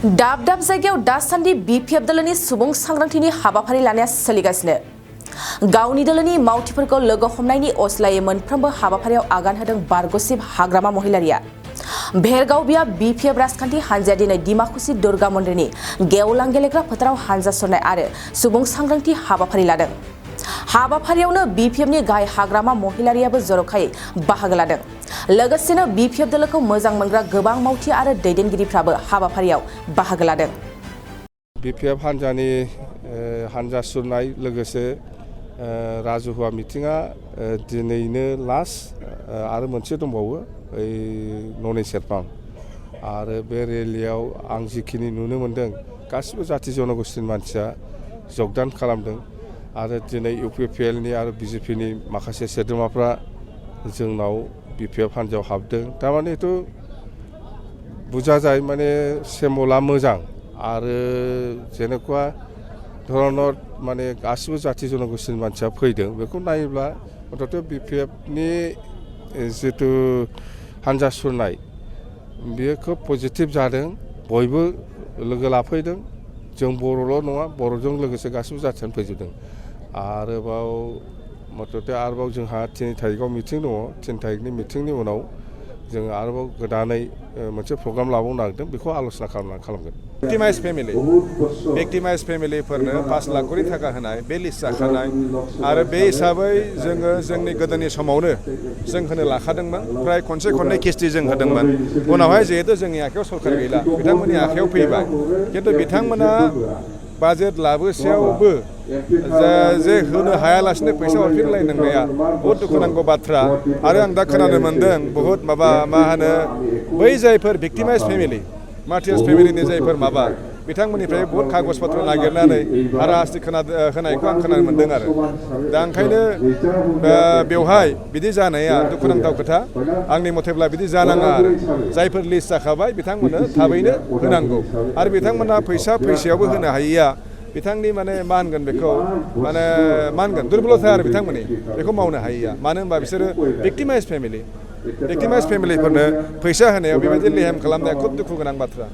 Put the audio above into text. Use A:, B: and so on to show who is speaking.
A: दाब दाब जायगायाव दासान्दि बिपिएफ दोलोनि सुबुं सांग्रांथिनि हाबाफारि लानाया सोलिगासिनो। गावनि दोलोनि मावथिफोरखौ लोगो हमनायनि असिलायै मोनफ्रोमबो हाबाफारियाव आगान होदों बारग'सिब हाग्रामा महिलारिया। भेरगावबिया बिपिएफ राजखान्थि हानजाया दिनै डिमाकुसि दुर्गा मन्दिरनि गेवलां गेलेग्रा फोथाराव हानजा सरनाय आरो सुबुं सांग्रांथि हाबाफारि लादों। हाबाफारियावनो बिपिएफनि गाहाय हाग्रामा महिलारियाबो जर'खायै बाहागो लादों। लोगोसेनो बिपिएफ दोलोखौ मोजां मोनग्रा गोबां मावथि आरो दैदेनगिरिफ्राबो हाबाफारियाव बाहागो लादों।
B: बिपिएफ हानजानि हानजा सुरनाय लोगोसे राजुहुवा मिटिंआ दिनैनो लास्ट आरो मोनसे दंबावो ओइ ननै सेरफां आरो बे रेलियाव आं जिखिनि नुनो मोनदों गासिबो जाथि जनगोष्ठीनि मानसिया जगदान खालामदों आरो दिनै इउपिपिएलनि आरो बिजेपिनि माखासे सोद्रोमाफ्रा जोंनाव बिपिएफ हानजायाव हाबदों। थारमानेथ' बुझा जाय माने सेम्बला मोजां आरो जेनेकुवा धरनर माने गासिबो जाथि जनगोष्ठीनि मानसिया फैदों। बेखौ नायोब्ला अन्तत बिपिएफनि जितु हानजा सुरनाय बेयो खोब पजिटिभ जादों। बयबो लोगो लाफैदों। जों बर'ल' नङा, बर'जों लोगोसे गासिबो जाथियानो फैजोबदों। आरोबाव मथथे आरोबाव जोंहा 3 थारिखआव मिटिं दङ। 3 थारिखनि मिटिंनि उनाव जों आरोबाव गोदानै मोनसे प्रग्राम लाबावनो नागिरदों। बेखौ आलोचना खालामगोन।
C: भिक्टिमाइज फेमिलिफोरनो 5 लाख करि थाखा होनाय बे लिस्ट जाखानाय आरो बे हिसाबै जोङो जोंनि गोदोनि समावनो जों होनो लाखादोंमोन। फ्राय खनसे खननै किस्ति जों होदोंमोन। उनावहाय जिहेतु जोंनि आखायाव सरकार गैला, बिथांमोननि आखायाव फैबाय। खिन्थु बिथांमोना बाजेट लाबोसेयावबो जे होनो हायालासिनो फैसा हरफिनलायनांनाया बहुद दुखुनांथाव बाथ्रा। आरो आं दा खोनानो मोनदों बहुद मा होनो बै जायफोर भिक्टिमाइज फेमिलि मार्टियार्स फेमिलिनि जायफोर बिथांमोननिफ्राय बहुत कागज पत्र नागिरनानै हाराहास्ति होनायखौ आं खोनानो मोनदों आरो दा ओंखायनो बेवहाय बिदि जानाया दुखुनांथाव खोथा। आंनि मथेब्ला बिदि जानाङा आरो जायफोर लिस्ट जाखाबाय बिथांमोननो थाबैनो होनांगौ आरो बिथांमोना फैसायावबो होनो हायैया बिथांनि माने मा होनगोन बेखौ माने मा होनगोन दुर्बलथा आरो बिथांमोननि बेखौ मावनो हायैया। मानो होनबा बिसोरो भिक्टिमाइज फेमिलिफोरनो फैसा होनायाव बेबायदि लेहेम खालामनाया खोब दुखु गोनां बाथ्रा।